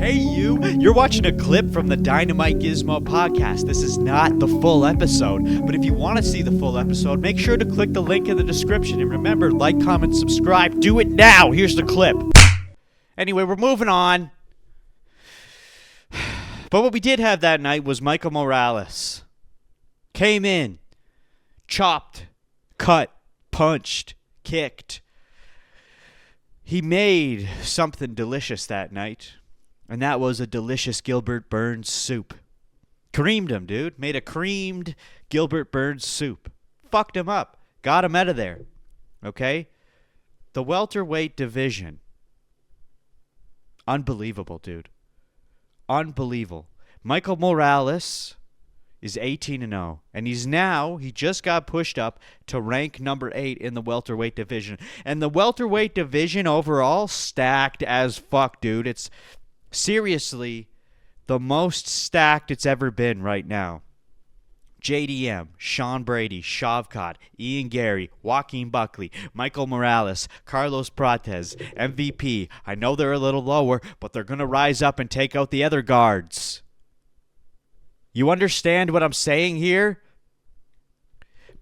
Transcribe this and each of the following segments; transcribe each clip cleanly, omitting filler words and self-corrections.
Hey you! You're watching a clip from the DynamiteGizmo podcast. This is not the full episode, but if you want to see the full episode, make sure to click the link in the description. And remember, like, comment, subscribe. Do it now! Here's the clip. Anyway, we're moving on. But what we did have that night was Michael Morales. Came in, chopped, cut, punched, kicked. He made something delicious that night. And that was a delicious Gilbert Burns soup. Creamed him, dude. Made a creamed Gilbert Burns soup. Fucked him up. Got him out of there. Okay? The welterweight division. Unbelievable, dude. Unbelievable. Michael Morales is 18-0. And he just got pushed up to rank number 8 in the welterweight division. And the welterweight division overall, stacked as fuck, dude. It's seriously the most stacked it's ever been right now. JDM, Sean Brady, Shavkat, Ian Gary, Joaquin Buckley, Michael Morales, Carlos Prates, MVP. I know they're a little lower, but they're going to rise up and take out the other guards. You understand what I'm saying here?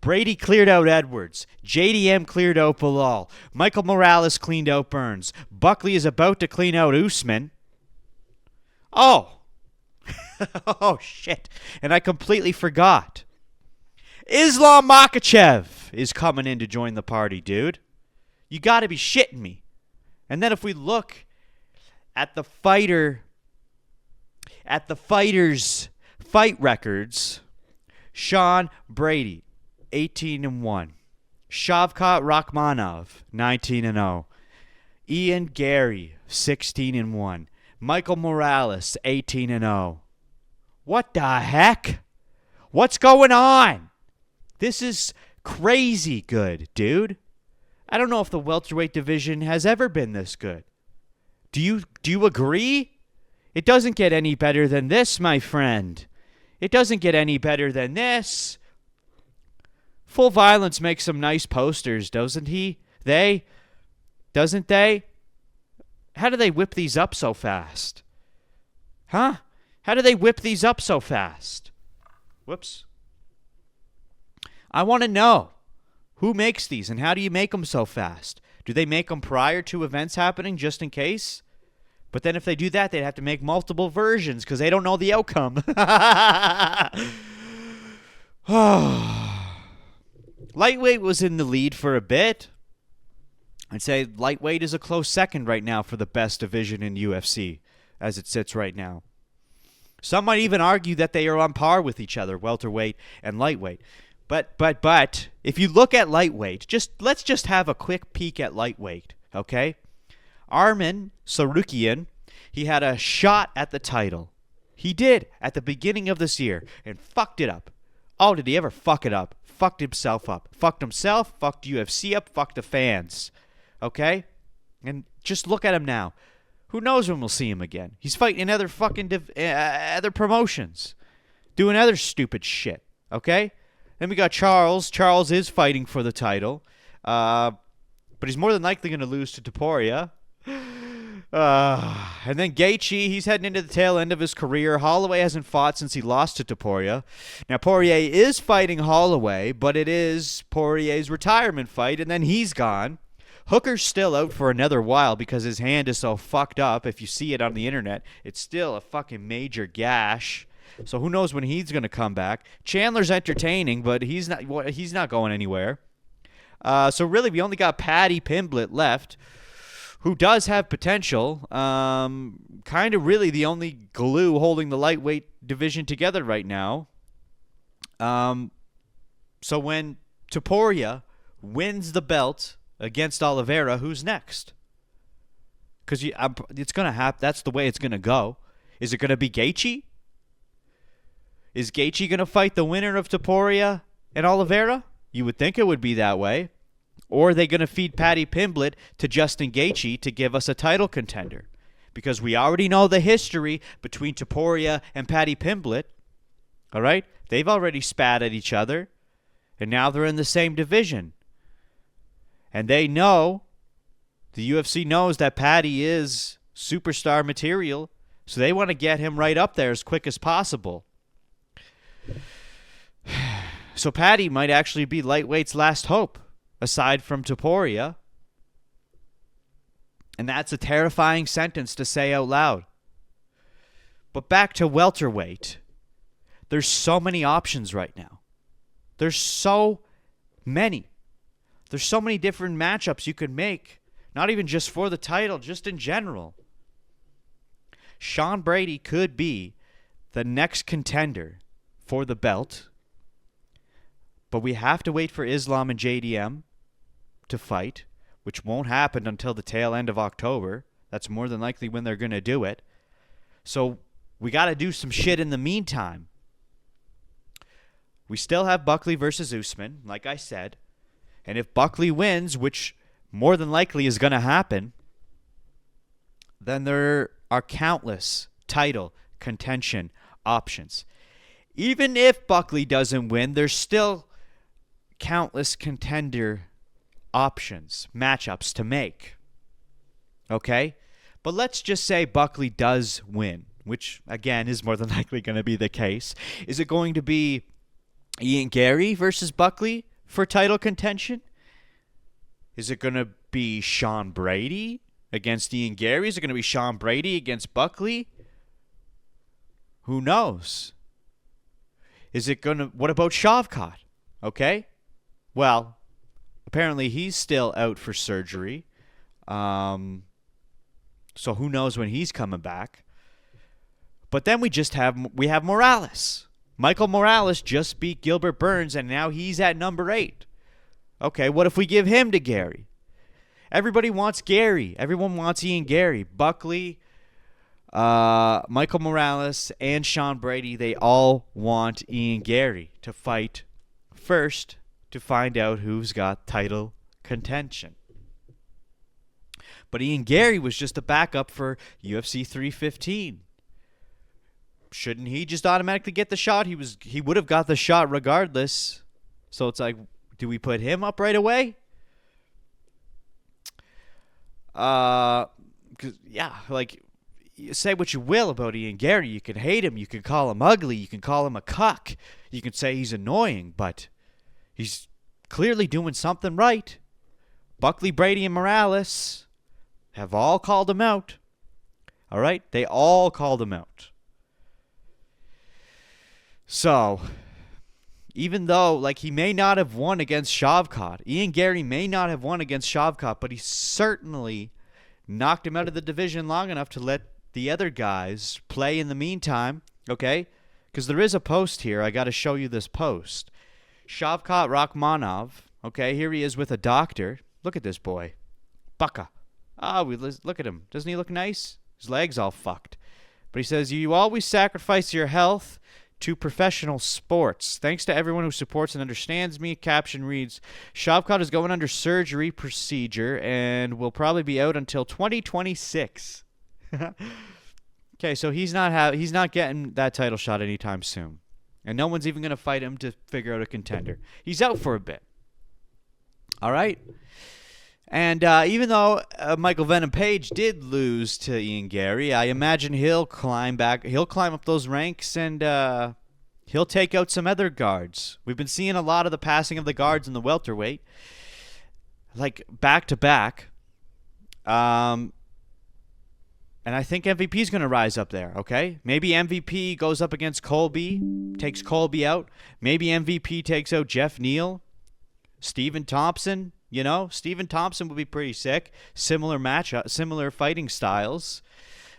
Brady cleared out Edwards. JDM cleared out Bilal. Michael Morales cleaned out Burns. Buckley is about to clean out Usman. Oh. Oh, shit. And I completely forgot. Islam Makhachev is coming in to join the party, dude. You got to be shitting me. And then if we look at the fighters' fight records, Sean Brady, 18-1. Shavkat Rakhmonov, 19-0. Ian Gary, 16-1. Michael Morales, 18-0. What the heck? What's going on? This is crazy good, dude. I don't know if the welterweight division has ever been this good. Do you agree? It doesn't get any better than this, my friend. It doesn't get any better than this. Full Violence makes some nice posters, doesn't he? Doesn't they? How do they whip these up so fast? Huh? How do they whip these up so fast? Whoops. I want to know who makes these and how do you make them so fast? Do they make them prior to events happening just in case? But then if they do that, they'd have to make multiple versions because they don't know the outcome. Lightweight was in the lead for a bit. I'd say lightweight is a close second right now for the best division in UFC as it sits right now. Some might even argue that they are on par with each other, welterweight and lightweight. But if you look at lightweight, let's just have a quick peek at lightweight, okay? Arman Sarukian, he had a shot at the title. He did at the beginning of this year and fucked it up. Oh, did he ever fuck it up? Fucked himself up. Fucked himself, fucked UFC up, fucked the fans. Okay? And just look at him now. Who knows when we'll see him again? He's fighting in other fucking other promotions. Doing other stupid shit. Okay? Then we got Charles. Charles is fighting for the title. But he's more than likely going to lose to Topuria. And then Gaethje, he's heading into the tail end of his career. Holloway hasn't fought since he lost to Topuria. Now, Poirier is fighting Holloway, but it is Poirier's retirement fight, and then he's gone. Hooker's still out for another while because his hand is so fucked up. If you see it on the internet, it's still a fucking major gash. So who knows when he's going to come back. Chandler's entertaining, but he's not going anywhere. So really, we only got Paddy Pimblett left, who does have potential. Kind of really the only glue holding the lightweight division together right now. So when Topuria wins the belt against Oliveira, who's next? Because it's going to happen. That's the way it's going to go. Is it going to be Gaethje? Is Gaethje going to fight the winner of Topuria and Oliveira? You would think it would be that way. Or are they going to feed Paddy Pimblett to Justin Gaethje to give us a title contender? Because we already know the history between Topuria and Paddy Pimblett. All right? They've already spat at each other. And now they're in the same division. And they know, the UFC knows that Paddy is superstar material. So they want to get him right up there as quick as possible. So Paddy might actually be lightweight's last hope, aside from Topuria. And that's a terrifying sentence to say out loud. But back to welterweight. There's so many options right now. There's so many. There's so many different matchups you could make. Not even just for the title, just in general. Sean Brady could be the next contender for the belt. But we have to wait for Islam and JDM to fight, which won't happen until the tail end of October. That's more than likely when they're going to do it. So we got to do some shit in the meantime. We still have Buckley versus Usman, like I said. And if Buckley wins, which more than likely is going to happen, then there are countless title contention options. Even if Buckley doesn't win, there's still countless contender options, matchups to make. Okay? But let's just say Buckley does win, which, again, is more than likely going to be the case. Is it going to be Ian Gary versus Buckley for title contention? Is it going to be Sean Brady against Ian Gary? Is it going to be Sean Brady against Buckley? Who knows? Is it going to... What about Shavkat? Okay? Well, apparently he's still out for surgery. So who knows when he's coming back. But then we have Morales. Michael Morales just beat Gilbert Burns, and now he's at number 8. Okay, what if we give him to Gary? Everybody wants Gary. Everyone wants Ian Gary. Buckley, Michael Morales, and Sean Brady, they all want Ian Gary to fight first to find out who's got title contention. But Ian Gary was just a backup for UFC 315. Shouldn't he just automatically get the shot? He would have got the shot regardless. So it's like, do we put him up right away? Like, say what you will about Ian Gary. You can hate him. You can call him ugly. You can call him a cuck. You can say he's annoying, but he's clearly doing something right. Buckley, Brady, and Morales have all called him out. All right? They all called him out. So, even though, like, he may not have won against Shavkat, Ian Gary may not have won against Shavkat, but he certainly knocked him out of the division long enough to let the other guys play in the meantime, okay? Because there is a post here. I got to show you this post. Shavkat Rakhmonov, okay, here he is with a doctor. Look at this boy. Baka. Look at him. Doesn't he look nice? His leg's all fucked. But he says, you always sacrifice your health to professional sports. Thanks to everyone who supports and understands me. Caption reads, Shavkat is going under surgery procedure and will probably be out until 2026. Okay, so he's not getting that title shot anytime soon. And no one's even going to fight him to figure out a contender. He's out for a bit. All right? And even though Michael Venom Page did lose to Ian Gary, I imagine he'll climb up those ranks and he'll take out some other guards. We've been seeing a lot of the passing of the guards in the welterweight, like back to back. And I think MVP's going to rise up there, okay? Maybe MVP goes up against Colby, takes Colby out. Maybe MVP takes out Jeff Neal, Stephen Thompson. You know, Stephen Thompson would be pretty sick. Similar matchup, similar fighting styles.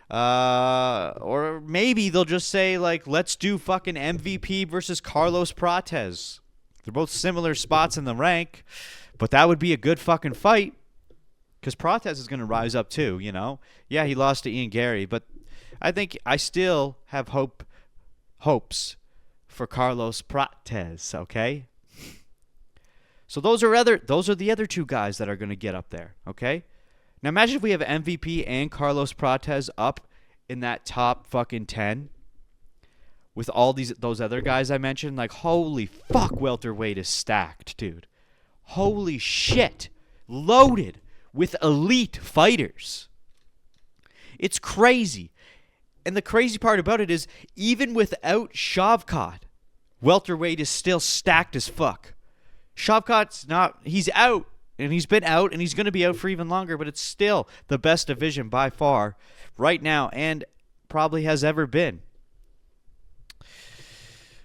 Or maybe they'll just say, like, let's do fucking MVP versus Carlos Prates. They're both similar spots in the rank, but that would be a good fucking fight. Because Prates is going to rise up too, you know. Yeah, he lost to Ian Gary, but I think I still have hopes for Carlos Prates, okay? So those are the other two guys that are going to get up there, okay? Now imagine if we have MVP and Carlos Prates up in that top fucking 10 with all those other guys I mentioned. Like, holy fuck, welterweight is stacked, dude. Holy shit. Loaded with elite fighters. It's crazy. And the crazy part about it is, even without Shavkat, welterweight is still stacked as fuck. Shavkat's not, he's out, and he's been out, and he's going to be out for even longer, but it's still the best division by far right now, and probably has ever been.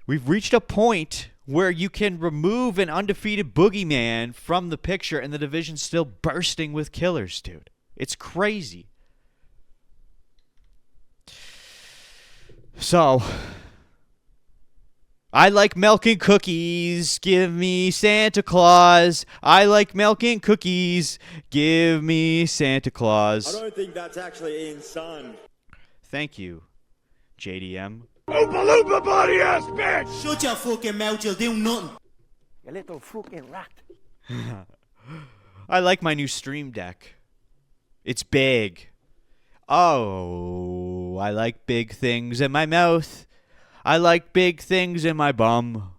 We've reached a point where you can remove an undefeated boogeyman from the picture, and the division's still bursting with killers, dude. It's crazy. So, I like milk and cookies. Give me Santa Claus. I like milk and cookies. Give me Santa Claus. I don't think that's actually Ian's son. Thank you, JDM. Oompa loompa body ass bitch! Shut your fucking mouth, you'll do nothing. You little fucking rat. I like my new stream deck. It's big. Oh, I like big things in my mouth. I like big things in my bum.